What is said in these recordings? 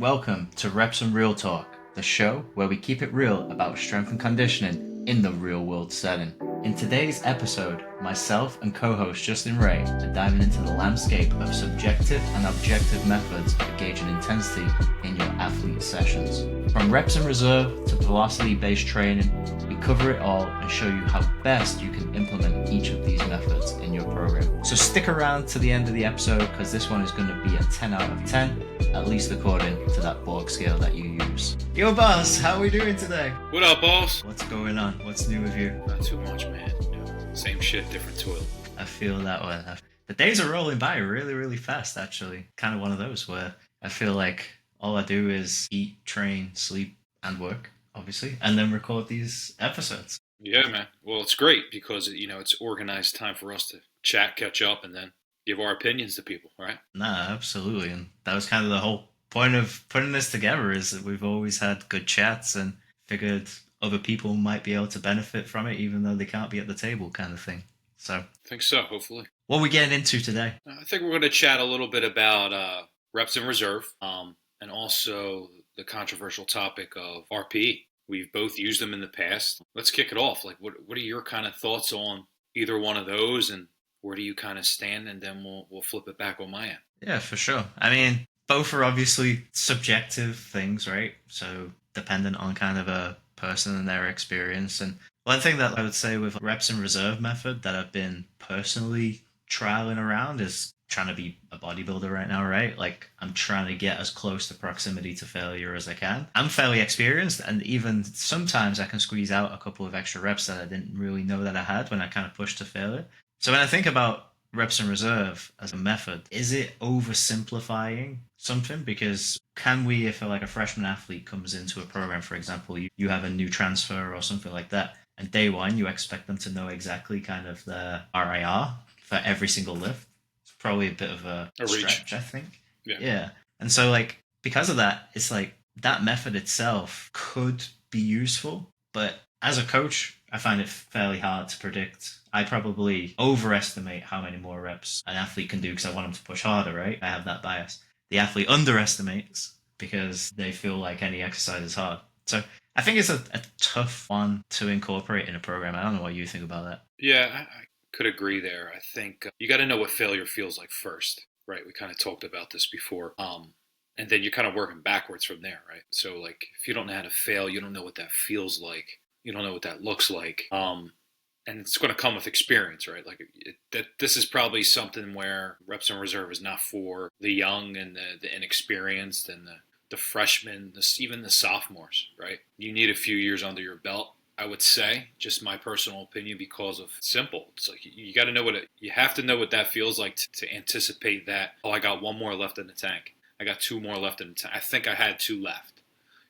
Welcome to Reps and Real Talk, the show where we keep it real about strength and conditioning in the real world setting. In today's episode, myself and co-host Justin Ray are diving into the landscape of subjective and objective methods for gauging intensity in your athlete sessions. From reps and reserve to velocity-based training, we cover it all and show you how best you can implement each of these methods in your program. So stick around to the end of the episode because this one is going to be a 10 out of 10, at least according to that Borg scale that you use. Yo boss, how are we doing today? What up, boss? What's going on? What's new with you? Not too much, man. Same shit, different toilet. I feel that way. The days are rolling by really, really fast, actually. Kind of one of those where I feel like all I do is eat, train, sleep, and work, obviously, and then record these episodes. Yeah, man. Well, it's great because, it's organized time for us to chat, catch up, and then give our opinions to people, right? Nah, absolutely. And that was kind of the whole point of putting this together, is that we've always had good chats and figured other people might be able to benefit from it even though they can't be at the table, kind of thing. So I think so, hopefully. What are we getting into today? I think we're going to chat a little bit about reps in reserve and also the controversial topic of RPE. We've both used them in the past. Let's kick it off. Like, what are your kind of thoughts on either one of those, and where do you kind of stand? And then we'll flip it back on my end. Yeah, for sure. I mean, both are obviously subjective things, right? So dependent on kind of a person and their experience. And one thing that I would say with reps in reserve method that I've been personally trialing around is trying to be a bodybuilder right now, right? Like, I'm trying to get as close to proximity to failure as I can. I'm fairly experienced, and even sometimes I can squeeze out a couple of extra reps that I didn't really know that I had when I kind of pushed to failure. So when I think about reps in reserve as a method, is it oversimplifying something? Because can we, if like a freshman athlete comes into a program, for example, you have a new transfer or something like that, and day one you expect them to know exactly kind of the RIR for every single lift? It's probably a bit of a stretch, I think. Yeah. And so like, because of that, it's like that method itself could be useful, but as a coach, I find it fairly hard to predict. I probably overestimate how many more reps an athlete can do because I want them to push harder, right? I have that bias. The athlete underestimates because they feel like any exercise is hard. So I think it's a tough one to incorporate in a program. I don't know what you think about that. Yeah, I could agree there. I think you got to know what failure feels like first, right? We kind of talked about this before. And then you're kind of working backwards from there, right? So like, if you don't know how to fail, you don't know what that feels like. You don't know what that looks like. And it's going to come with experience, right? Like this is probably something where reps in reserve is not for the young and the inexperienced and the freshmen, even the sophomores, right? You need a few years under your belt, I would say, just my personal opinion, because of simple. It's like you got to know you have to know what that feels like to anticipate that. Oh, I got one more left in the tank. I got two more left in the tank. I think I had two left.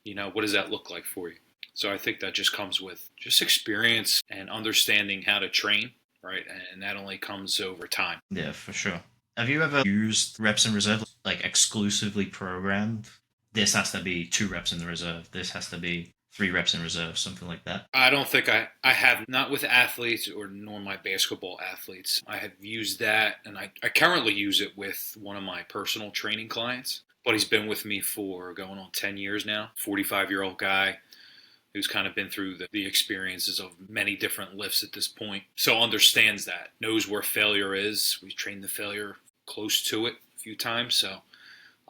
What does that look like for you? So I think that just comes with just experience and understanding how to train, right? And that only comes over time. Yeah, for sure. Have you ever used reps in reserve, like exclusively programmed? This has to be 2 reps in the reserve. This has to be 3 reps in reserve, something like that. I don't think I have, not with athletes or nor my basketball athletes. I have used that, and I currently use it with one of my personal training clients. But he's been with me for going on 10 years now, 45-year-old guy who's kind of been through the experiences of many different lifts at this point. So understands that, knows where failure is. We've trained the failure close to it a few times. So,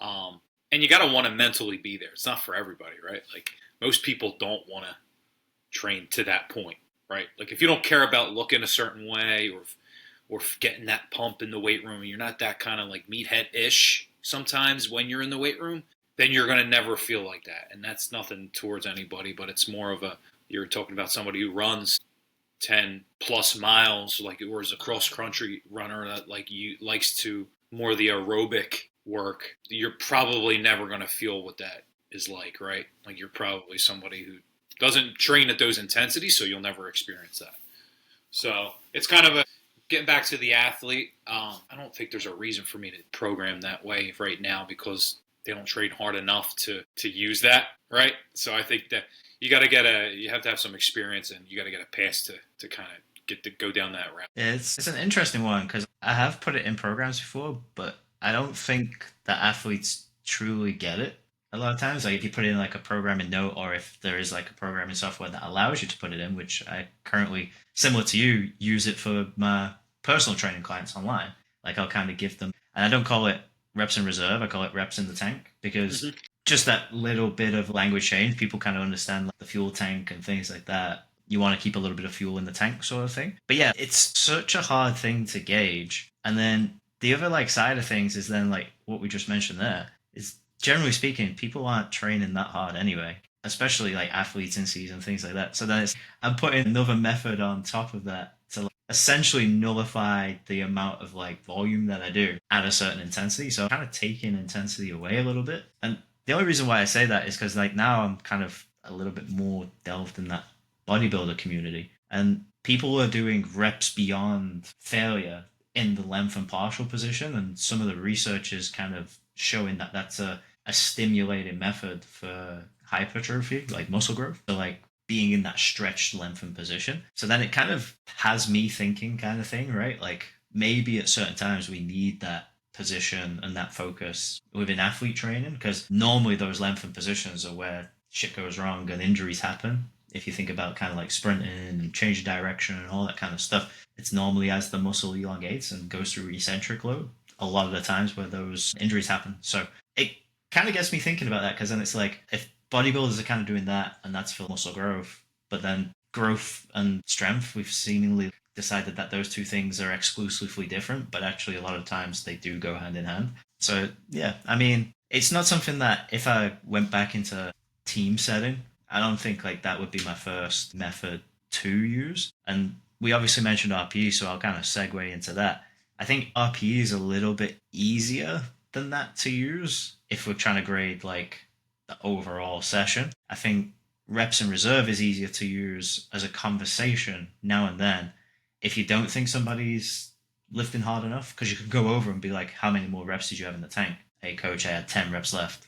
and you got to want to mentally be there. It's not for everybody, right? Like, most people don't want to train to that point, right? Like, if you don't care about looking a certain way or getting that pump in the weight room, and you're not that kind of like meathead-ish sometimes when you're in the weight room, then you're going to never feel like that. And that's nothing towards anybody, but it's more of you're talking about somebody who runs 10 plus miles, like, or is a cross country runner that likes to more the aerobic work. You're probably never going to feel what that is like, right? Like, you're probably somebody who doesn't train at those intensities, so you'll never experience that. So it's kind of getting back to the athlete. I don't think there's a reason for me to program that way right now because they don't train hard enough to use that, right? So I think that you have to have some experience, and you got to get a pass to kind of go down that route. It's an interesting one because I have put it in programs before, but I don't think that athletes truly get it. A lot of times, like if you put in like a programming note, or if there is like a programming software that allows you to put it in, which I currently, similar to you, use it for my personal training clients online. Like I'll kind of give them, and I don't call it reps in reserve, I call it reps in the tank, because Hmm. just that little bit of language change, people kind of understand like the fuel tank and things like that. You want to keep a little bit of fuel in the tank, sort of thing. But yeah, it's such a hard thing to gauge. And then the other like side of things is then like what we just mentioned there is, generally speaking, people aren't training that hard anyway, especially like athletes in season, things like that. So then it's, I'm putting another method on top of that to like essentially nullify the amount of like volume that I do at a certain intensity. So I'm kind of taking intensity away a little bit. And the only reason why I say that is because like now I'm kind of a little bit more delved in that bodybuilder community. And people are doing reps beyond failure in the length and partial position. And some of the research is kind of showing that that's a stimulating method for hypertrophy, like muscle growth. So like being in that stretched lengthened position. So then it kind of has me thinking kind of thing, right? Like maybe at certain times we need that position and that focus within athlete training, because normally those lengthened positions are where shit goes wrong and injuries happen. If you think about kind of like sprinting and change of direction and all that kind of stuff, it's normally as the muscle elongates and goes through eccentric load a lot of the times where those injuries happen. So it kind of gets me thinking about that, because then it's like if bodybuilders are kind of doing that and that's for muscle growth, but then growth and strength, we've seemingly decided that those two things are exclusively different, but actually a lot of times they do go hand in hand. So yeah, I mean, it's not something that if I went back into team setting, I don't think like that would be my first method to use. And we obviously mentioned RPE, so I'll kind of segue into that. I think RPE is a little bit easier than that to use if we're trying to grade like the overall session. I think reps in reserve is easier to use as a conversation now and then if you don't think somebody's lifting hard enough, because you can go over and be like, how many more reps did you have in the tank? Hey coach, I had 10 reps left.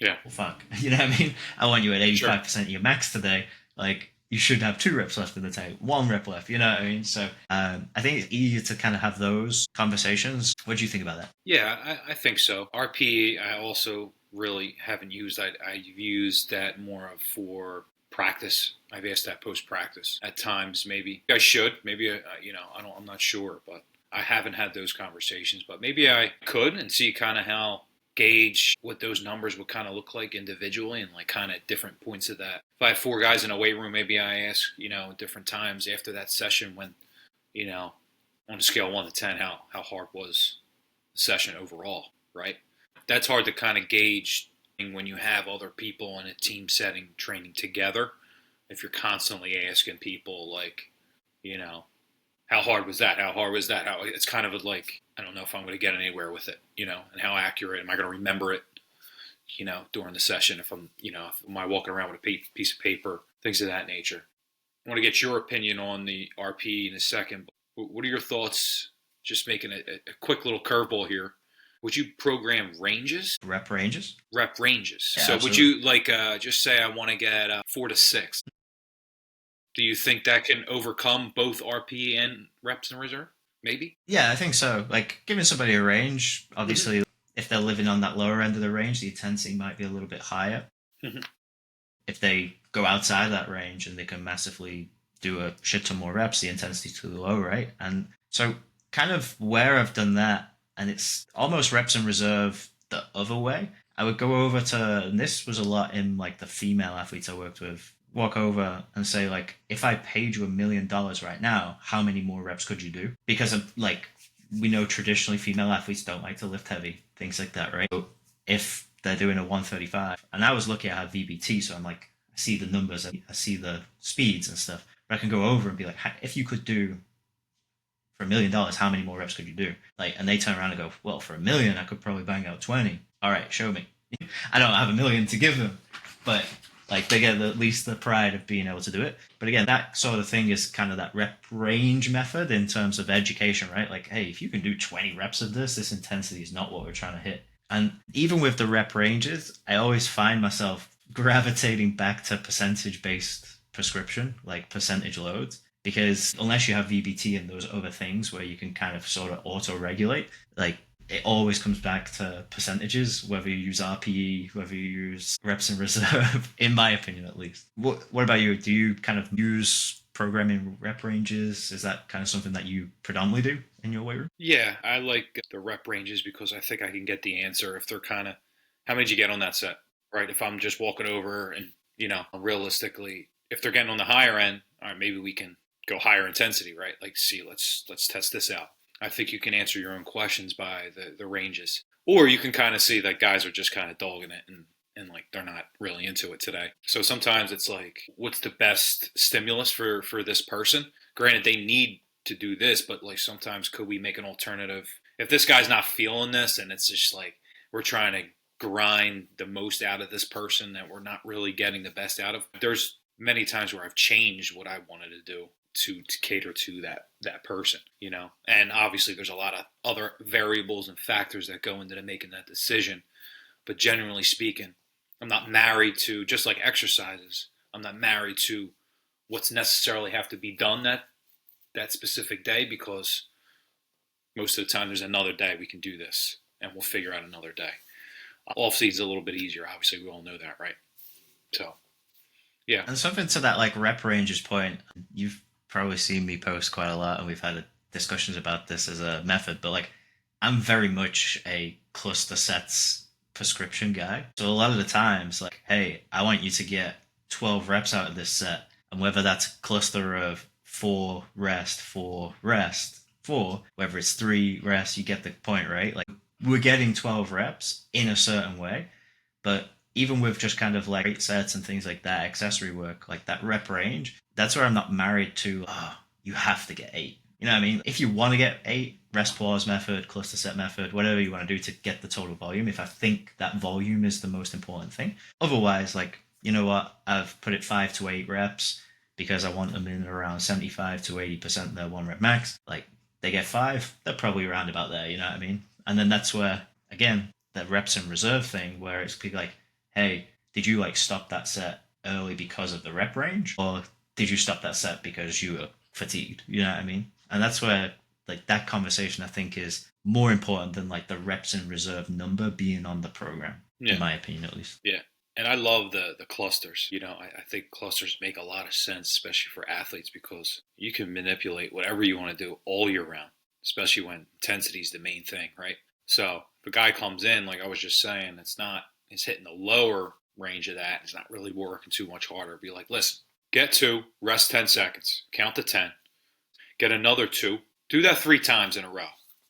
Yeah, Well, fuck. You know what I mean? I want you at sure. 85% of your max today. Like, you should have 2 reps left in the tank, 1 rep left. You know what I mean? So I think it's easier to kind of have those conversations. What do you think about that? Yeah, I think so. RP, I also really haven't used. I've used that more of for practice. I've asked that post practice at times. Maybe I should. Maybe I don't. I'm not sure, but I haven't had those conversations. But maybe I could and see kind of how gauge what those numbers would kind of look like individually and like kind of different points of that. If I have 4 guys in a weight room, maybe I ask different times after that session when you know on a scale of 1 to 10 how hard was session overall, right? That's hard to kind of gauge when you have other people in a team setting training together. If you're constantly asking people, like, you know, how hard was that? How hard was that? How it's kind of like I don't know if I'm going to get anywhere with it, and how accurate am I going to remember it, during the session? If am I walking around with a piece of paper, things of that nature. I want to get your opinion on the RP in a second. What are your thoughts? Just making a quick little curveball here. Would you program ranges? Rep ranges? Rep ranges. Yeah, So would absolutely. you like just say I want to get 4 to 6? Do you think that can overcome both RP and reps in reserve? Maybe. Yeah, I think so. Like giving somebody a range, Hmm. obviously, if they're living on that lower end of the range, the intensity might be a little bit higher. Hmm. If they go outside that range and they can massively do a shit ton more reps, the intensity's too low, right? And so, kind of where I've done that, and it's almost reps in reserve the other way. I would go over to, and this was a lot in like the female athletes I worked with. Walk over and say like, if I paid you $1 million right now, how many more reps could you do? Because of like we know traditionally female athletes don't like to lift heavy, things like that, right? So if they're doing a 135, and I was lucky I had VBT, so I'm like, I see the numbers, I see the speeds and stuff, but I can go over and be like, if you could do for $1 million, how many more reps could you do? Like, and they turn around and go, well, for 1 million, I could probably bang out 20. All right, show me. I don't have 1 million to give them, but like they get at least the pride of being able to do it. But again, that sort of thing is kind of that rep range method in terms of education, right? Like, hey, if you can do 20 reps of this intensity is not what we're trying to hit. And even with the rep ranges, I always find myself gravitating back to percentage based prescription, like percentage loads, because unless you have VBT and those other things where you can kind of sort of auto regulate, like it always comes back to percentages, whether you use RPE, whether you use reps in reserve, in my opinion at least. What about you? Do you kind of use programming rep ranges? Is that kind of something that you predominantly do in your weight room? Yeah, I like the rep ranges because I think I can get the answer if they're kind of how many did you get on that set, right? If I'm just walking over and realistically, if they're getting on the higher end, all right, maybe we can go higher intensity, right? Like, see, let's test this out. I think you can answer your own questions by the ranges, or you can kind of see that guys are just kind of dogging it and like they're not really into it today. So sometimes it's like, what's the best stimulus for this person? Granted, they need to do this, but like sometimes could we make an alternative? If this guy's not feeling this, and it's just like we're trying to grind the most out of this person that we're not really getting the best out of. There's many times where I've changed what I wanted to do to cater to that person, And obviously there's a lot of other variables and factors that go into making that decision. But generally speaking, I'm not married to, just like exercises, I'm not married to what's necessarily have to be done that specific day, because most of the time there's another day we can do this and we'll figure out another day. Off season's a little bit easier. Obviously, we all know that, right? So, yeah. And something to that like rep ranges point, you've probably seen me post quite a lot, and we've had discussions about this as a method. But like, I'm very much a cluster sets prescription guy. So a lot of the times, like, hey, I want you to get 12 reps out of this set, and whether that's a cluster of 4 rest, 4 rest, 4, whether it's 3 rest, you get the point, right? Like, we're getting 12 reps in a certain way, but even with just kind of like 8 sets and things like that, accessory work, like that rep range, that's where I'm not married to, you have to get 8. You know what I mean? If you want to get 8, rest pause method, cluster set method, whatever you want to do to get the total volume, if I think that volume is the most important thing. Otherwise, like, you know what, I've put it 5 to 8 reps because I want them in around 75 to 80% of their 1 rep max. Like, they get 5, they're probably around about there, you know what I mean? And then that's where, again, the reps in reserve thing, where it's like, hey, did you like stop that set early because of the rep range, or did you stop that set because you were fatigued? You know what I mean? And that's where like that conversation I think is more important than like the reps in reserve number being on the program, in my opinion at least. Yeah. And I love the clusters. I think clusters make a lot of sense, especially for athletes, because you can manipulate whatever you want to do all year round, especially when intensity is the main thing, right? So if a guy comes in, like I was just saying, he's hitting the lower range of that, he's not really working too much harder. Be like, listen, get 2, rest 10 seconds, count to 10, get another 2, do that 3 times in a row,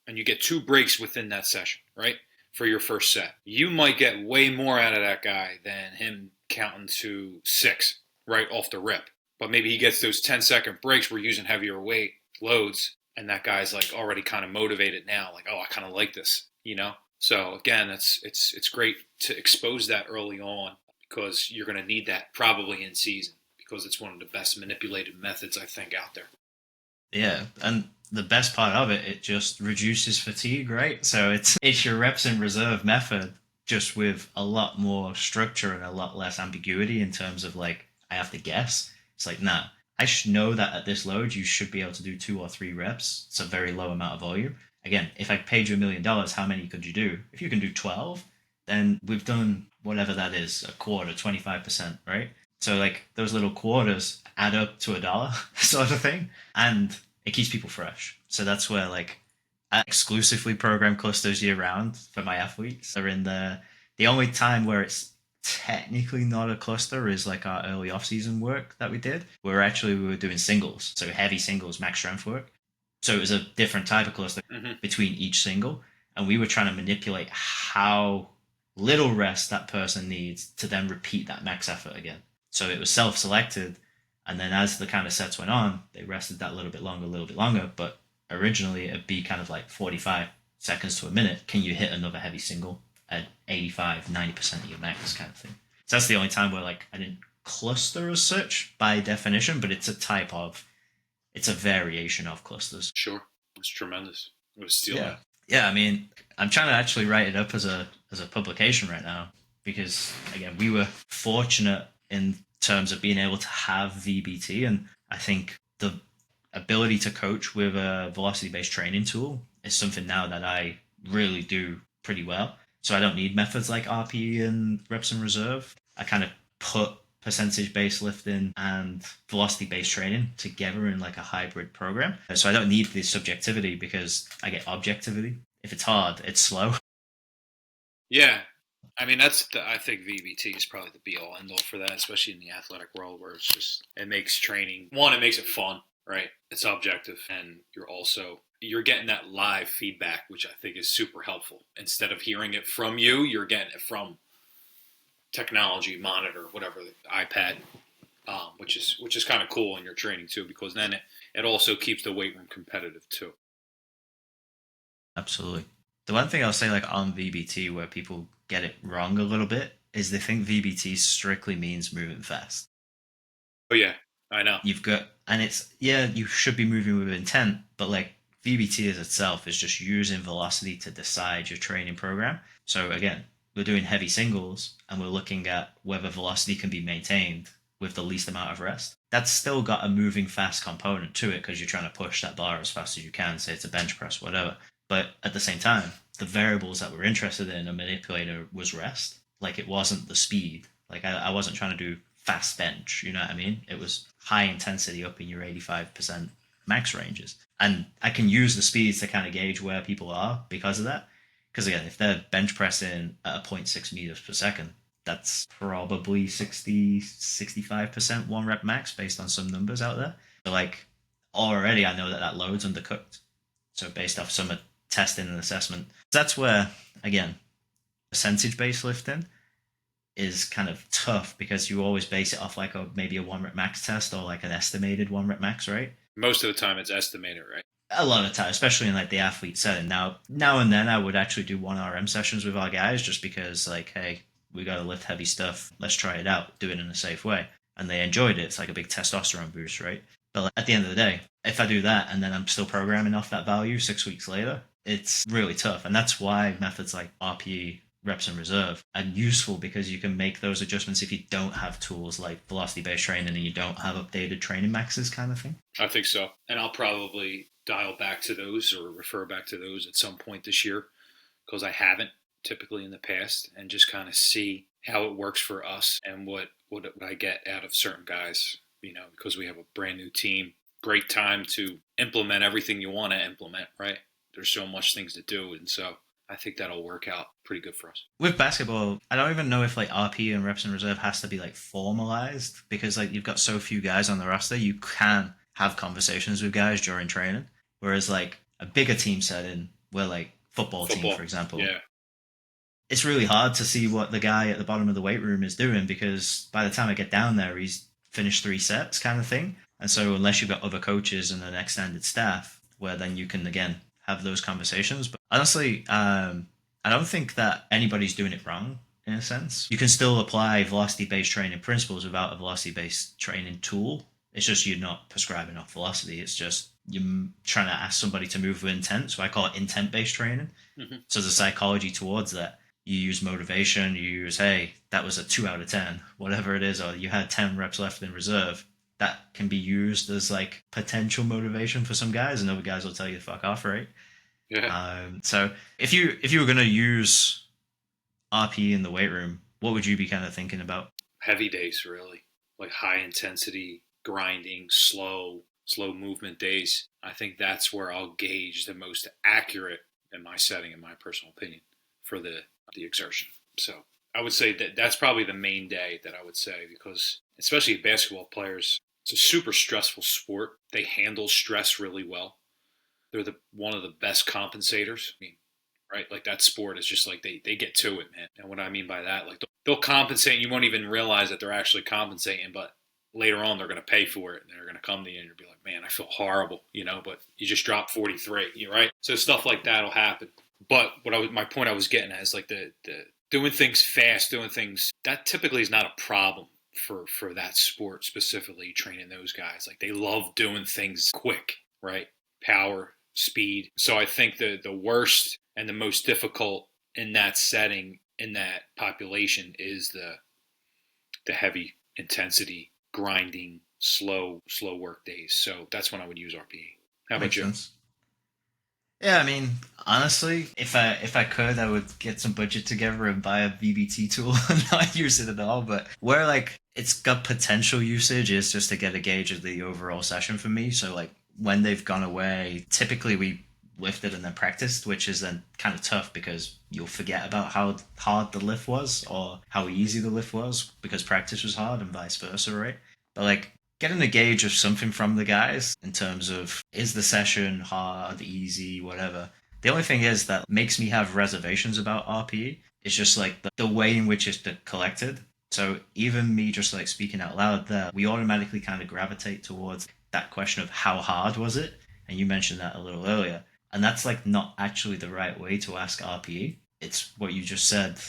and you get 2 breaks within that session, right? For your first set. You might get way more out of that guy than him counting to 6 right off the rip. But maybe he gets those 10-second breaks, we're using heavier weight loads, and that guy's like already kind of motivated now, like, oh, I kind of like this, So again, it's great to expose that early on, because you're going to need that probably in season, because it's one of the best manipulated methods I think out there. Yeah, and the best part of it just reduces fatigue, right? So it's your reps in reserve method, just with a lot more structure and a lot less ambiguity in terms of like, I have to guess. It's like, nah, I should know that at this load you should be able to do 2 or 3 reps. It's a very low amount of volume. Again, if I paid you $1 million, how many could you do? If you can do 12, then we've done whatever that is, a quarter, 25%, right? So like those little quarters add up to $1 sort of thing. And it keeps people fresh. So that's where like I exclusively program clusters year round for my athletes. They're in the only time where it's technically not a cluster is like our early off-season work that we did, where we were doing singles, so heavy singles, max strength work. So it was a different type of cluster between each single, and we were trying to manipulate how little rest that person needs to then repeat that max effort again. So it was self-selected, and then as the kind of sets went on, they rested that a little bit longer, but originally it'd be kind of like 45 seconds to a minute. Can you hit another heavy single at 85, 90% of your max kind of thing? So that's the only time where like I didn't cluster as such by definition, but it's a variation of clusters. Sure. It's tremendous. It was steal that. Yeah, I mean, I'm trying to actually write it up as a publication right now, because again, we were fortunate in terms of being able to have VBT, and I think the ability to coach with a velocity-based training tool is something now that I really do pretty well. So I don't need methods like RP and reps and reserve. I kind of put percentage based lifting and velocity based training together in like a hybrid program. So I don't need the subjectivity because I get objectivity. If it's hard, it's slow. Yeah. I mean, I think VBT is probably the be all end all for that, especially in the athletic world where it's just, it makes training, one, it makes it fun, right? It's objective. And you're getting that live feedback, which I think is super helpful. Instead of hearing it from you, you're getting it from technology, monitor, whatever, the iPad, which is kind of cool in your training too, because then it also keeps the weight room competitive too. Absolutely. The one thing I'll say, like on VBT, where people get it wrong a little bit, is they think VBT strictly means moving fast. Oh yeah, I know. You've got, and it's, yeah, you should be moving with intent, but like VBT as itself is just using velocity to decide your training program. So again, we're doing heavy singles and we're looking at whether velocity can be maintained with the least amount of rest. That's still got a moving fast component to it because you're trying to push that bar as fast as you can, say it's a bench press, whatever. But at the same time, the variables that we're interested in a manipulator was rest. Like it wasn't the speed. Like I wasn't trying to do fast bench, you know what I mean? It was high intensity up in your 85% max ranges. And I can use the speeds to kind of gauge where people are because of that. Because again, if they're bench pressing at a zero point 0.6 meters per second, that's probably 65% one rep max based on some numbers out there. So like already I know that that load's undercooked. So based off some testing and assessment, that's where, again, percentage based lifting is kind of tough because you always base it off like maybe a one rep max test or like an estimated one rep max, right? Most of the time, it's estimated, right? A lot of time, especially in like the athlete setting. Now and then, I would actually do one RM sessions with our guys just because, like, hey, we got to lift heavy stuff. Let's try it out. Do it in a safe way, and they enjoyed it. It's like a big testosterone boost, right? But like, at the end of the day, if I do that and then I'm still programming off that value 6 weeks later, it's really tough, and that's why methods like RPE, reps and reserve are useful because you can make those adjustments if you don't have tools like velocity based training and you don't have updated training maxes kind of thing. I think so. And I'll probably dial back to those or refer back to those at some point this year because I haven't typically in the past and just kind of see how it works for us and what I get out of certain guys, because we have a brand new team. Great time to implement everything you want to implement, right? There's so much things to do. And so I think that'll work out pretty good for us. With basketball, I don't even know if like RP and reps and reserve has to be like formalized because like you've got so few guys on the roster, you can have conversations with guys during training. Whereas like a bigger team setting, where like football team, Football, for example, yeah. it's really hard to see what the guy at the bottom of the weight room is doing because by the time I get down there, he's finished 3 sets kind of thing. And so unless you've got other coaches and an extended staff, where then you can again have those conversations. But honestly, I don't think that anybody's doing it wrong in a sense. You can still apply velocity based training principles without a velocity based training tool. It's just you're not prescribing off velocity. It's just you're trying to ask somebody to move with intent. So I call it intent based training. Hmm. So the psychology towards that. You use motivation, you use, hey, that was a 2 out of 10, whatever it is, or you had 10 reps left in reserve. That can be used as like potential motivation for some guys, and other guys will tell you to fuck off, right? Yeah. So if you were gonna use RP in the weight room, what would you be kind of thinking about? Heavy days, really. Like high intensity, grinding, slow movement days. I think that's where I'll gauge the most accurate in my setting, in my personal opinion, for the exertion. So I would say that that's probably the main day that I would say because especially basketball players, it's a super stressful sport. They handle stress really well. They're the one of the best compensators. I mean, right? Like that sport is just like they get to it, man. And what I mean by that, like they'll compensate. You won't even realize that they're actually compensating, but later on they're going to pay for it, and they're going to come to you and you'll be like, man, I feel horrible, but you just dropped 43, you right? So stuff like that will happen. But my point I was getting at is like the doing things fast, doing things that typically is not a problem for that sport specifically. Training those guys, like they love doing things quick, right? Power, speed. So I think the worst and the most difficult in that setting in that population is the heavy intensity, grinding, slow work days. So that's when I would use RPE. How about Makes you? sense. Yeah, I mean, honestly, if I could, I would get some budget together and buy a VBT tool and not use it at all. But where like it's got potential usage is just to get a gauge of the overall session for me. So like when they've gone away, typically we lifted and then practiced, which is then kind of tough because you'll forget about how hard the lift was or how easy the lift was because practice was hard and vice versa, right? But like getting a gauge of something from the guys in terms of is the session hard, easy, whatever. The only thing is that makes me have reservations about RPE is just like the way in which it's collected. So even me just like speaking out loud there, we automatically kind of gravitate towards that question of how hard was it? And you mentioned that a little earlier. And that's like not actually the right way to ask RPE. It's what you just said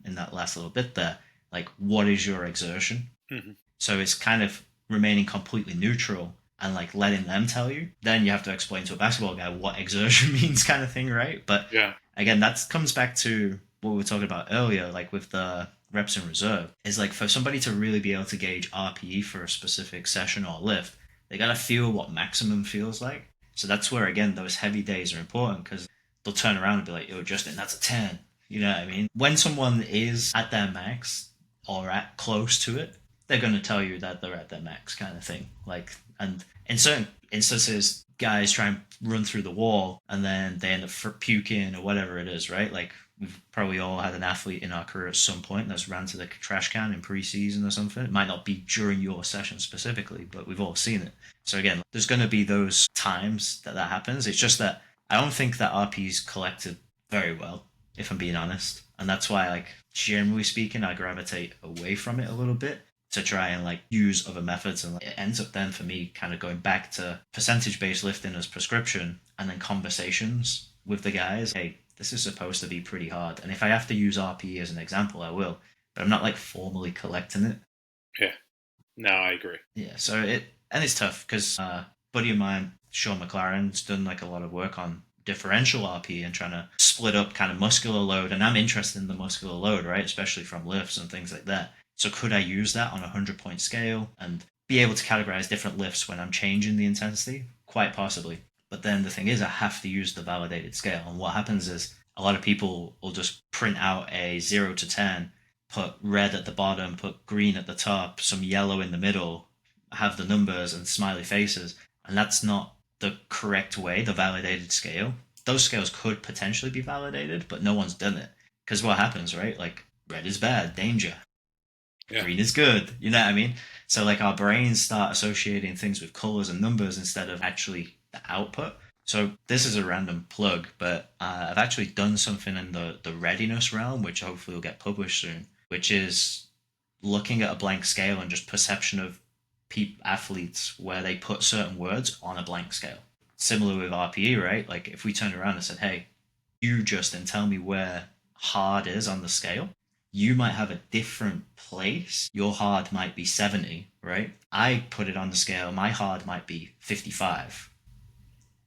in that last little bit there. Like, what is your exertion? Hmm. So it's kind of remaining completely neutral and like letting them tell you. Then you have to explain to a basketball guy what exertion means, kind of thing, right? But Yeah. again, that comes back to what we were talking about earlier, like with the reps in reserve, is like for somebody to really be able to gauge RPE for a specific session or lift, they gotta feel what maximum feels like. So that's where again those heavy days are important because they'll turn around and be like, "Yo, Justin, that's a 10." You know what I mean? When someone is at their max or at close to it, they're going to tell you that they're at their max kind of thing. Like, and in certain instances, guys try and run through the wall and then they end up puking or whatever it is, right? Like, we've probably all had an athlete in our career at some point that's ran to the trash can in preseason or something. It might not be during your session specifically, but we've all seen it. So again, there's going to be those times that that happens. It's just that I don't think that RP's collected very well, if I'm being honest. And that's why, like, generally speaking, I gravitate away from it a little bit to try and like use other methods, and like, it ends up then for me kind of going back to percentage based lifting as prescription and then conversations with the guys. Hey, this is supposed to be pretty hard, and if I have to use RPE as an example, I will, but I'm not like formally collecting it. Yeah. No, I agree. Yeah, so it and it's tough because buddy of mine, Sean McLaren's done like a lot of work on differential RP and trying to split up kind of muscular load, and I'm interested in the muscular load, right, especially from lifts and things like that. So could I use that on a 100-point scale and be able to categorize different lifts when I'm changing the intensity? Quite possibly. But then the thing is, I have to use the validated scale, and what happens is a lot of people will just print out a 0 to 10, put red at the bottom, put green at the top, some yellow in the middle, have the numbers and smiley faces, and that's not the correct way, the validated scale. Those scales could potentially be validated, but no one's done it. Because what happens, right? Like, red is bad, danger. Yeah. Green is good. You know what I mean? So, like, our brains start associating things with colors and numbers instead of actually the output. So, this is a random plug, but I've actually done something in the readiness realm, which hopefully will get published soon, which is looking at a blank scale and just perception of athletes where they put certain words on a blank scale. Similar with RPE, right? Like if we turned around and said, "Hey, you Justin, tell me where hard is on the scale." You might have a different place. Your hard might be 70, right? I put it on the scale. My hard might be 55.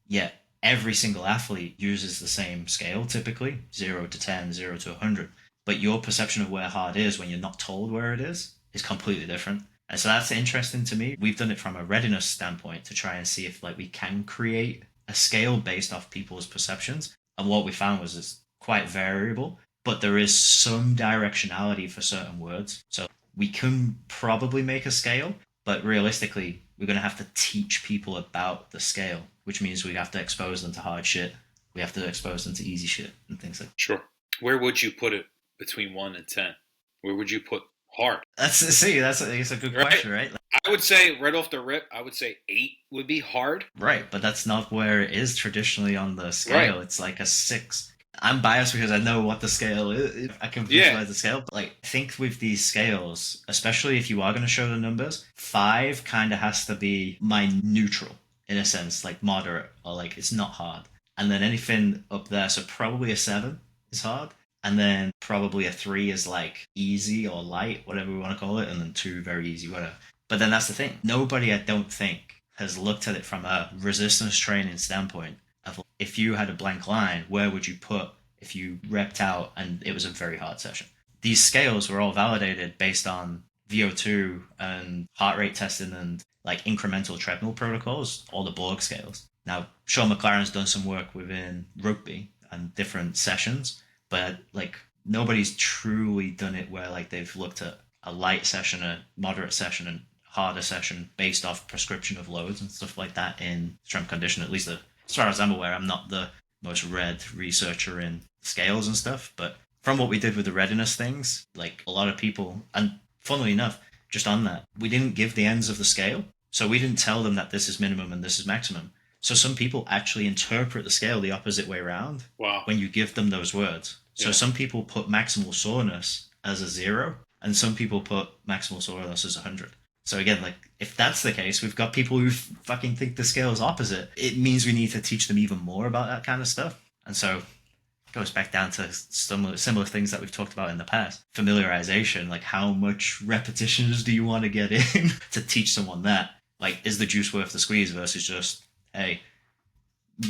Yet every single athlete uses the same scale typically 0 to 10, 0 to 100. But your perception of where hard is when you're not told where it is completely different. And so that's interesting to me. We've done it from a readiness standpoint to try and see if like we can create a scale based off people's perceptions. And what we found was it's quite variable, but there is some directionality for certain words. So we can probably make a scale, but realistically, we're going to have to teach people about the scale, which means we have to expose them to hard shit. We have to expose them to easy shit and things like that. Sure. Where would you put it between 1 and 10? Where would you put hard? That's a good Right? question, right? I would say right off the rip, I would say 8 would be hard. Right, but that's not where it is traditionally on the Right. scale. It's like a 6. I'm biased because I know what the scale is. I can Yeah. visualize the scale. But like, I think with these scales, especially if you are going to show the numbers, 5 kind of has to be my neutral in a sense, like moderate or like it's not hard. And then anything up there, so probably a 7 is hard. And then probably a 3 is like easy or light, whatever we want to call it. And then 2, very easy, whatever. But then that's the thing. Nobody, I don't think, has looked at it from a resistance training standpoint of if you had a blank line, where would you put if you repped out and it was a very hard session? These scales were all validated based on VO2 and heart rate testing and like incremental treadmill protocols, all the Borg scales. Now, Sean McLaren's done some work within rugby and different sessions, but like nobody's truly done it where like they've looked at a light session, a moderate session, and harder session based off prescription of loads and stuff like that in strength condition. At least as far as I'm aware, I'm not the most read researcher in scales and stuff, but from what we did with the readiness things, like a lot of people, and funnily enough, just on that, we didn't give the ends of the scale. So we didn't tell them that this is minimum and this is maximum. So some people actually interpret the scale the opposite way around Wow. when you give them those words. So Yeah. some people put maximal soreness as a 0, and some people put maximal soreness as 100. So again, like if that's the case, we've got people who fucking think the scale is opposite. It means we need to teach them even more about that kind of stuff. And so it goes back down to similar things that we've talked about in the past. Familiarization, like how much repetitions do you want to get in to teach someone that? Like, is the juice worth the squeeze versus just, hey,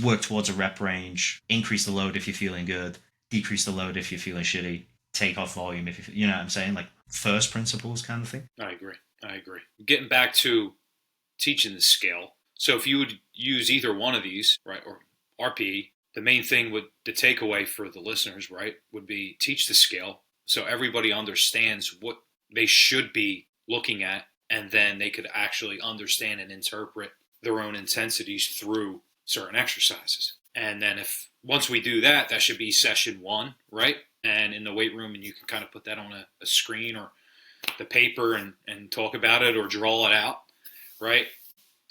work towards a rep range, increase the load if you're feeling good, decrease the load if you're feeling shitty, take off volume if you know what I'm saying? Like first principles kind of thing. I agree. I agree. Getting back to teaching the scale. So if you would use either one of these, right, or RPE, the main thing would the takeaway for the listeners, right, would be teach the scale so everybody understands what they should be looking at, and then they could actually understand and interpret their own intensities through certain exercises. And then if once we do that, that should be session 1, right? And in the weight room, and you can kind of put that on a screen or the paper and talk about it or draw it out, right?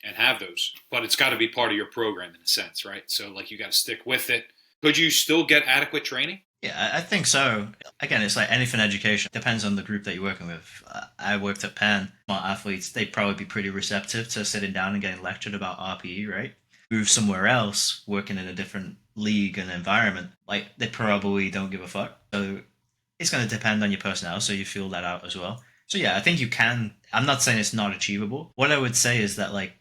And have those. But it's got to be part of your program in a sense, right? So like you got to stick with it. Could you still get adequate training? Yeah, I think so. Again, it's like anything education. Depends on the group that you're working with. I worked at Penn. Smart athletes, they'd probably be pretty receptive to sitting down and getting lectured about RPE, right? Move somewhere else, working in a different league and environment, like they probably don't give a fuck. So it's going to depend on your personnel, so you feel that out as well. So yeah, I think you can. I'm not saying it's not achievable. What I would say is that like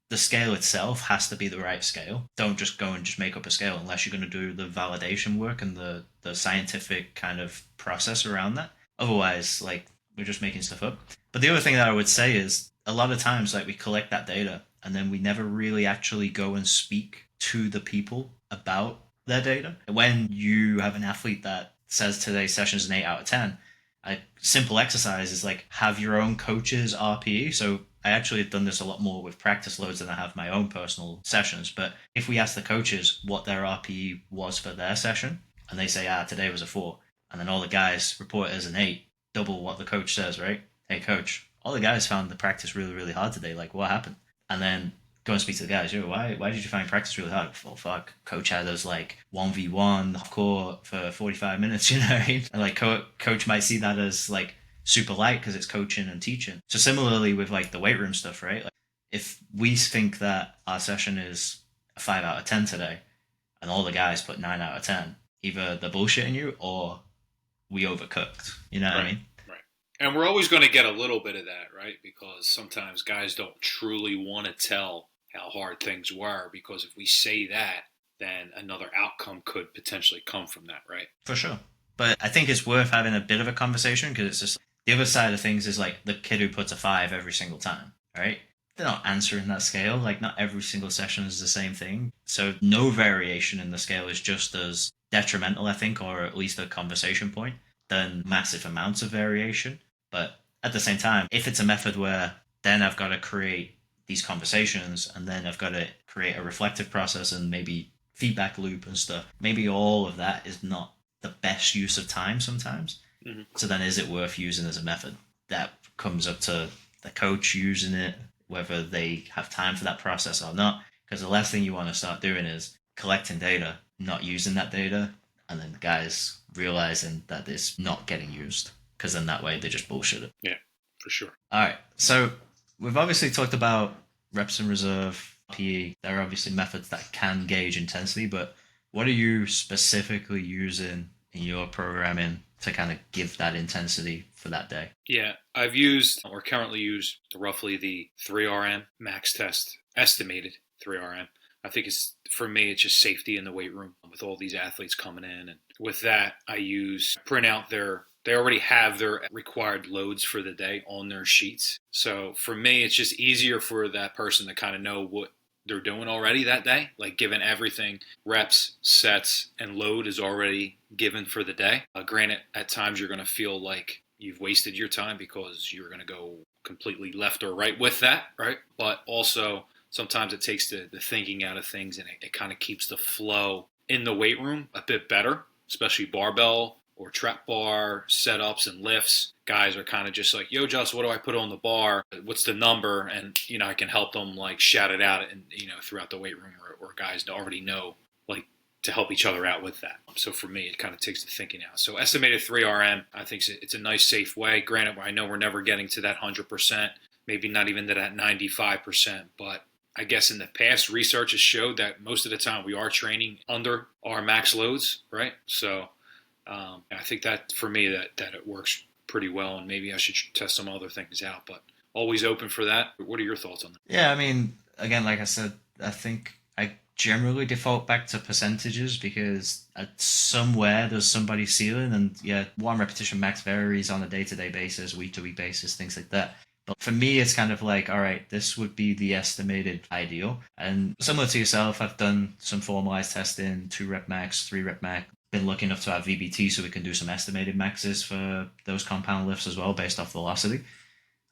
the scale itself has to be the right scale. Don't just go and just make up a scale unless you're going to do the validation work and the scientific kind of process around that. Otherwise, like we're just making stuff up. But the other thing that I would say is a lot of times like we collect that data and then we never really actually go and speak to the people about their data. When you have an athlete that says today's session is an 8 out of 10, a simple exercise is like have your own coach's RPE. So I actually have done this a lot more with practice loads than I have my own personal sessions. But if we ask the coaches what their RPE was for their session, and they say, today was a 4, and then all the guys report it as an 8, double what the coach says, right? Hey, coach, all the guys found the practice really, really hard today. Like, what happened? And then go and speak to the guys. Yo, why did you find practice really hard? Well, fuck, coach had us like 1v1 court for 45 minutes, you know what I mean? And like coach might see that as like super light because it's coaching and teaching. So similarly with like the weight room stuff, right? Like if we think that our session is a 5 out of 10 today and all the guys put 9 out of 10, either they're bullshitting you or we overcooked. You know what I Right. mean? Right. And we're always going to get a little bit of that, right? Because sometimes guys don't truly want to tell how hard things were, because if we say that, then another outcome could potentially come from that, right? For sure. But I think it's worth having a bit of a conversation because it's just the other side of things is like the kid who puts a 5 every single time, right? They're not answering that scale. Like, not every single session is the same thing. So, no variation in the scale is just as detrimental, I think, or at least a conversation point, than massive amounts of variation. But at the same time, if it's a method where then I've got to create these conversations and then I've got to create a reflective process and maybe feedback loop and stuff, maybe all of that is not the best use of time sometimes. Mm-hmm. So then is it worth using as a method? That comes up to the coach using it, whether they have time for that process or not. Because the last thing you want to start doing is collecting data, not using that data, and then the guys realizing that it's not getting used. Because then that way they just bullshit it. Yeah, for sure. All right. So we've obviously talked about reps in reserve, PE. There are obviously methods that can gauge intensity, but what are you specifically using in your programming to kind of give that intensity for that day? Yeah, I've used or currently use roughly the 3RM max test, estimated 3RM. I think it's, for me, it's just safety in the weight room with all these athletes coming in. And with that, print out they already have their required loads for the day on their sheets. So for me, it's just easier for that person to kind of know what they're doing already that day. Like given everything, reps, sets, and load is already given for the day. Granted, at times you're going to feel like you've wasted your time because you're going to go completely left or right with that, right? But also sometimes it takes the thinking out of things, and it kind of keeps the flow in the weight room a bit better, especially barbell or trap bar setups and lifts. Guys are kind of just like, yo, Just, what do I put on the bar? What's the number? And, I can help them like shout it out and, throughout the weight room, or guys already know, like, to help each other out with that. So for me, it kind of takes the thinking out. So estimated 3RM, I think it's a nice, safe way. Granted, I know we're never getting to that 100%, maybe not even to that 95%, but I guess in the past, research has showed that most of the time we are training under our max loads, right? So I think that for me that it works pretty well, and maybe I should test some other things out. But always open for that. What are your thoughts on that? Yeah, I mean, again, like I said, I think I generally default back to percentages because at somewhere there's somebody's ceiling, and yeah, one repetition max varies on a day-to-day basis, week-to-week basis, things like that. But for me, it's kind of like, all right, this would be the estimated ideal. And similar to yourself, I've done some formalized testing, 2 rep max, 3 rep max. Been lucky enough to have VBT so we can do some estimated maxes for those compound lifts as well based off velocity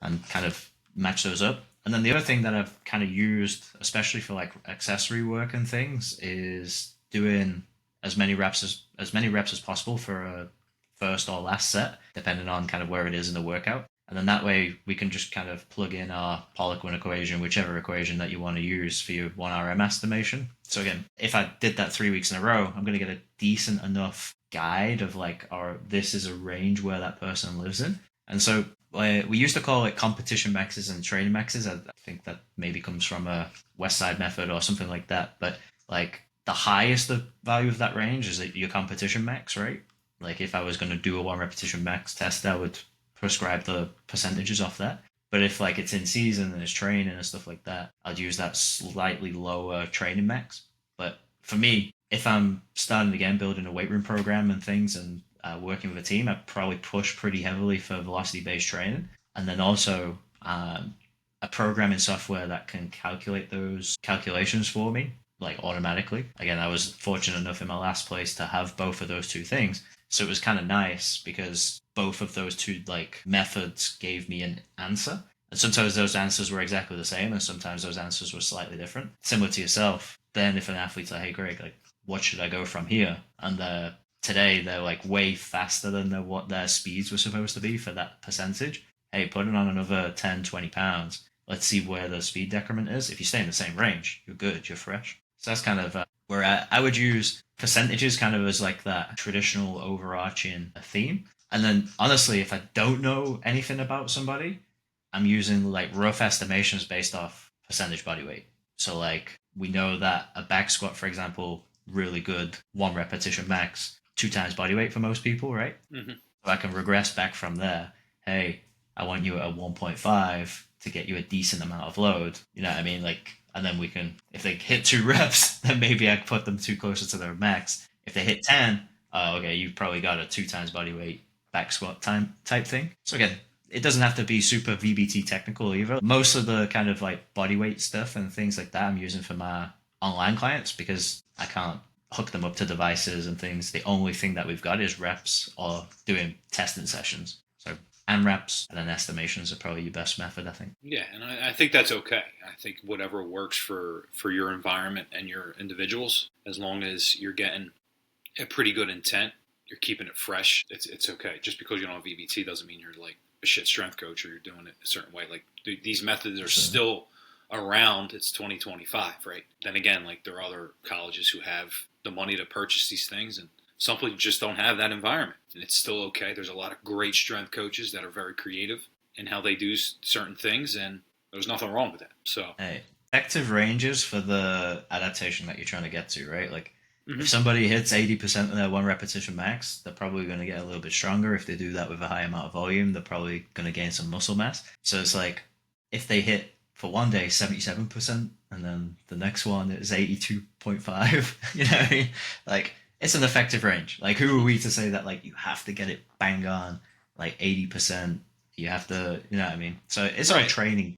and kind of match those up. And then the other thing that I've kind of used, especially for like accessory work and things, is doing as many reps as possible for a first or last set, depending on kind of where it is in the workout. And then that way we can just kind of plug in our Poliquin equation, whichever equation that you want to use for your 1RM estimation. So again, if I did that 3 weeks in a row, I'm going to get a decent enough guide of like, or this is a range where that person lives in. And so we used to call it competition maxes and training maxes. I think that maybe comes from a West Side method or something like that. But like the highest the value of that range is your competition max, right? Like if I was going to do a 1 repetition max test, I would prescribe the percentages off that. But if like it's in season and it's training and stuff like that, I'd use that slightly lower training max. But for me, if I'm starting again building a weight room program and things and working with a team, I'd probably push pretty heavily for velocity based training. And then also a programming software that can calculate those calculations for me, like automatically. Again, I was fortunate enough in my last place to have both of those two things. So it was kind of nice because both of those two like methods gave me an answer. And sometimes those answers were exactly the same, and sometimes those answers were slightly different. Similar to yourself. Then if an athlete's like, "Hey, Greg, like, what should I go from here?" and today they're like way faster than what their speeds were supposed to be for that percentage. Hey, put it on another 10, 20 pounds. Let's see where the speed decrement is. If you stay in the same range, you're good, you're fresh. So that's kind of where I would use percentages kind of as like that traditional overarching theme. And then honestly, if I don't know anything about somebody, I'm using like rough estimations based off percentage body weight. So like we know that a back squat, for example, really good 1 repetition max, 2 times body weight for most people, right? Mm-hmm. So I can regress back from there. Hey, I want you at a 1.5 to get you a decent amount of load. You know what I mean? Like, and then we can, if they hit 2 reps, then maybe I put them too closer to their max. If they hit 10, okay, you've probably got a 2 times body weight back squat time type thing. So again, it doesn't have to be super VBT technical either. Most of the kind of like body weight stuff and things like that I'm using for my online clients because I can't hook them up to devices and things. The only thing that we've got is reps or doing testing sessions. So and reps and then estimations are probably your best method, I think. Yeah, and I think that's okay. I think whatever works for your environment and your individuals, as long as you're getting a pretty good intent, you're keeping it fresh, it's okay. Just because you don't have VBT doesn't mean you're like a shit strength coach or you're doing it a certain way. Like these methods are still around. It's 2025, right? Then again, like there are other colleges who have the money to purchase these things, and some people just don't have that environment, and it's still okay. There's a lot of great strength coaches that are very creative in how they do certain things, and there's nothing wrong with that. So, hey, effective ranges for the adaptation that you're trying to get to, right? Like mm-hmm. if somebody hits 80% of their 1 repetition max, they're probably going to get a little bit stronger. If they do that with a high amount of volume, they're probably going to gain some muscle mass. So it's like if they hit for one day 77% and then the next one is 82.5, you know what I mean? Like it's an effective range. Like who are we to say that like you have to get it bang on like 80%? You have to, you know what I mean? So it's all training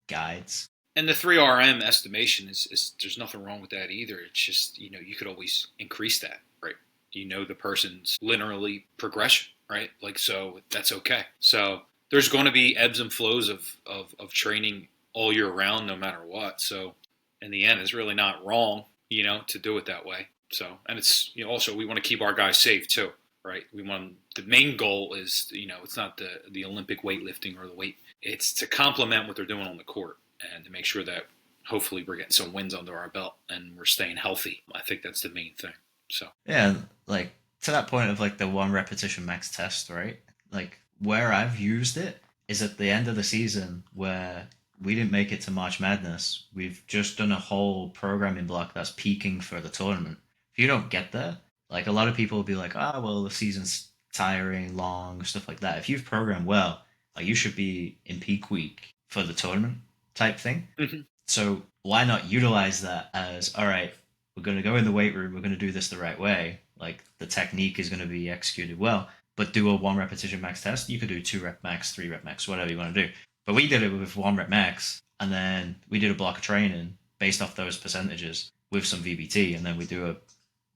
guides. And the 3RM estimation is there's nothing wrong with that either. It's just, you could always increase that, right? The person's linearly progression, right? Like, so that's okay. So there's going to be ebbs and flows of training all year round, no matter what. So in the end, it's really not wrong, to do it that way. So, and it's, also we want to keep our guys safe too, right? The main goal is, it's not the Olympic weightlifting or the weight. It's to complement what they're doing on the court and to make sure that hopefully we're getting some wins under our belt and we're staying healthy. I think that's the main thing. So Yeah, like to that point of like the one repetition max test, right? Like where I've used it is at the end of the season where we didn't make it to March Madness. We've just done a whole programming block that's peaking for the tournament. If you don't get there, like a lot of people will be like, ah, well, the season's tiring, long, stuff like that. If you've programmed well, like you should be in peak week for the tournament type thing. mm-hmm. So why not utilize that as, all right, we're going to go in the weight room, we're going to do this the right way. Like the technique is going to be executed well, but do a one repetition max test. You could do 2 rep max, 3 rep max, whatever you want to do. But we did it with 1 rep max, and then we did a block of training based off those percentages with some VBT, and then we do a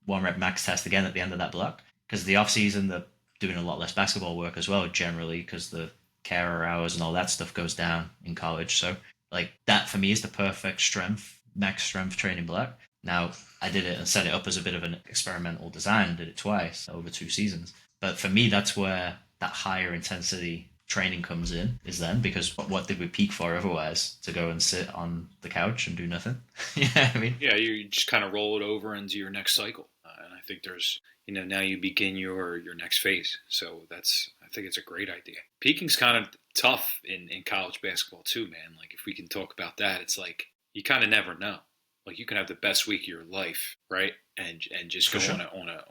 1 rep max test again at the end of that block. Because the off season, they're doing a lot less basketball work as well, generally, because the carer hours and all that stuff goes down in college. So like that for me is the perfect max strength training block. Now I did it and set it up as a bit of an experimental design. Did it twice over 2 seasons. But for me, that's where that higher intensity training comes in. Is then because what did we peak for otherwise? To go and sit on the couch and do nothing. You know what I mean? Yeah, you just kind of roll it over into your next cycle, and I think there's now you begin your next phase. So I think it's a great idea. Peaking's kind of tough in college basketball too, man. Like if we can talk about that, it's like you kind of never know. Like you can have the best week of your life, right? And just For go sure. on a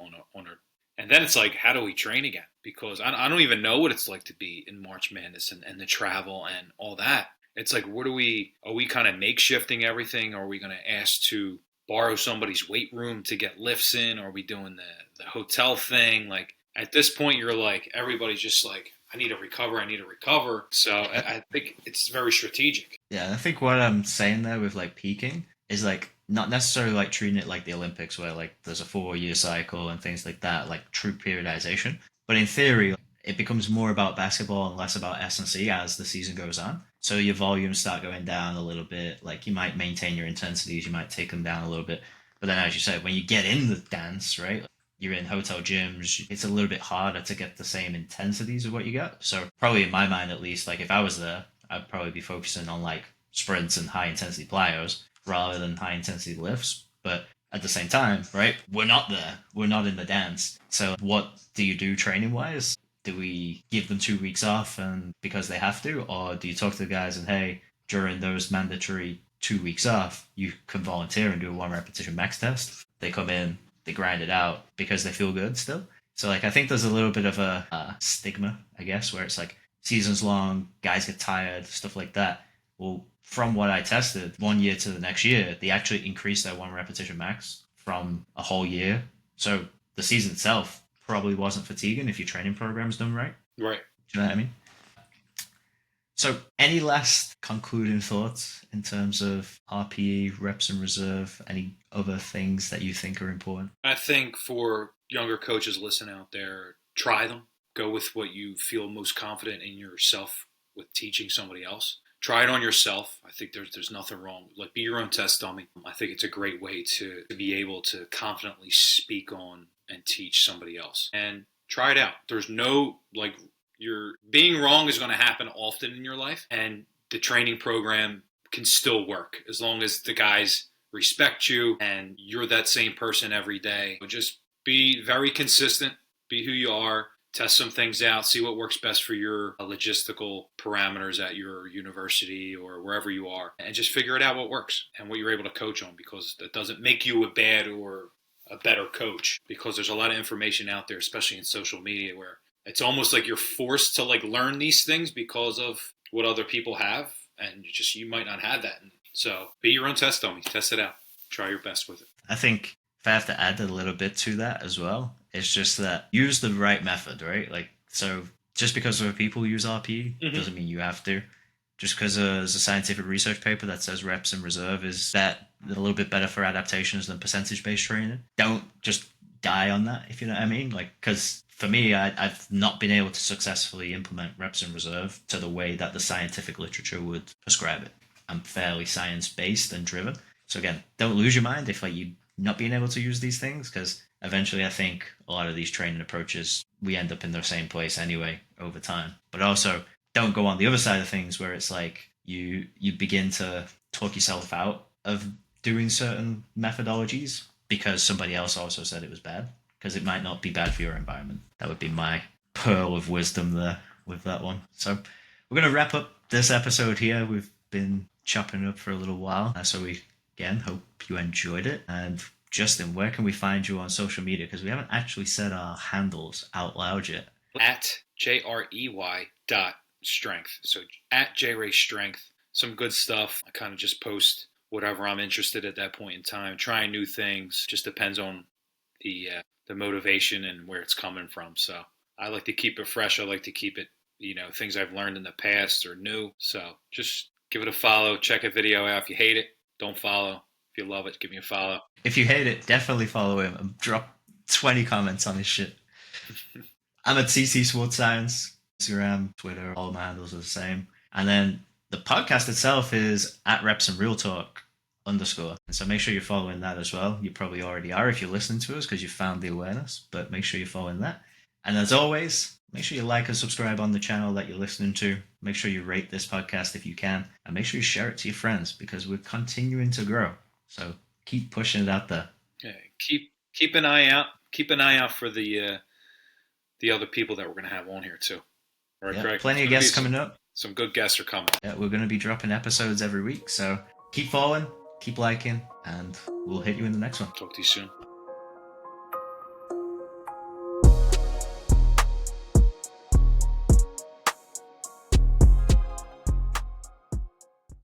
and then it's like, how do we train again? Because I don't even know what it's like to be in March Madness and the travel and all that. It's like, are we kind of makeshifting everything? Are we going to ask to borrow somebody's weight room to get lifts in? Are we doing the hotel thing? Like at this point, you're like, everybody's just like, I need to recover. I need to recover. So I think it's very strategic. Yeah, I think what I'm saying there with like peaking is like not necessarily like treating it like the Olympics where like there's a 4 year cycle and things like that, like true periodization. But in theory, it becomes more about basketball and less about S&C as the season goes on. So your volumes start going down a little bit. Like you might maintain your intensities, you might take them down a little bit. But then, as you said, when you get in the dance, right, you're in hotel gyms, it's a little bit harder to get the same intensities of what you get. So probably in my mind, at least, like if I was there, I'd probably be focusing on like sprints and high intensity plyos rather than high intensity lifts. But at the same time, right, we're not there. We're not in the dance. So what do you do training wise? Do we give them 2 weeks off and because they have to, or do you talk to the guys and hey, during those mandatory 2 weeks off, you can volunteer and do a 1 repetition max test? They come in, they grind it out because they feel good still. So like I think there's a little bit of a stigma, I guess, where it's like seasons long, guys get tired, stuff like that. Well, from what I tested, 1 year to the next year, they actually increased their 1 repetition max from a whole year. So the season itself probably wasn't fatiguing if your training program's done right. Right. Do you know what I mean? So, any last concluding thoughts in terms of RPE, reps and reserve? Any other things that you think are important? I think for younger coaches listening out there, try them. Go with what you feel most confident in yourself with teaching somebody else. Try it on yourself. I think there's nothing wrong. Like be your own test dummy. I think it's a great way to be able to confidently speak on and teach somebody else. And try it out. There's no like your being wrong is going to happen often in your life, and the training program can still work as long as the guys respect you and you're that same person every day. Just be very consistent, be who you are, test some things out, see what works best for your logistical parameters at your university or wherever you are, and just figure it out what works and what you're able to coach on, because that doesn't make you a bad or a better coach, because there's a lot of information out there, especially in social media, where it's almost like you're forced to like learn these things because of what other people have, and you might not have that. And so be your own test dummy, test it out, try your best with it. I think if I have to add a little bit to that as well, it's just that use the right method, right? Like, so just because other people use RPE doesn't mean you have to. Just because there's a scientific research paper that says reps in reserve is that a little bit better for adaptations than percentage-based training. Don't just die on that, if you know what I mean. Like, because for me, I've not been able to successfully implement reps in reserve to the way that the scientific literature would prescribe it. I'm fairly science-based and driven. So again, don't lose your mind if like you not being able to use these things, because eventually I think a lot of these training approaches we end up in the same place anyway over time. But also don't go on the other side of things where it's like you begin to talk yourself out of doing certain methodologies because somebody else also said it was bad, because it might not be bad for your environment. That would be my pearl of wisdom there with that one. So we're going to wrap up this episode here. We've been chopping up for a little while, so we again hope you enjoyed it. And Justin, where can we find you on social media? Because we haven't actually said our handles out loud yet. At JREY dot strength. So at JRay strength. Some good stuff. I kind of just post whatever I'm interested at that point in time. Trying new things. Just depends on the motivation and where it's coming from. So I like to keep it fresh. I like to keep it, things I've learned in the past or new. So just give it a follow. Check a video out. If you hate it, don't follow. If you love it, give me a follow. If you hate it, definitely follow him and drop 20 comments on his shit. I'm at CC Sports Science, Instagram, Twitter, all my handles are the same. And then the podcast itself is at Reps and Real Talk _. And so make sure you're following that as well. You probably already are if you're listening to us because you found the awareness, but make sure you're following that. And as always, make sure you like and subscribe on the channel that you're listening to. Make sure you rate this podcast if you can, and make sure you share it to your friends because we're continuing to grow. So keep pushing it out there. Yeah, keep an eye out. Keep an eye out for the other people that we're going to have on here too. All right, Craig. Plenty of guests coming up. Some good guests are coming. Yeah, we're going to be dropping episodes every week. So keep following, keep liking, and we'll hit you in the next one. Talk to you soon.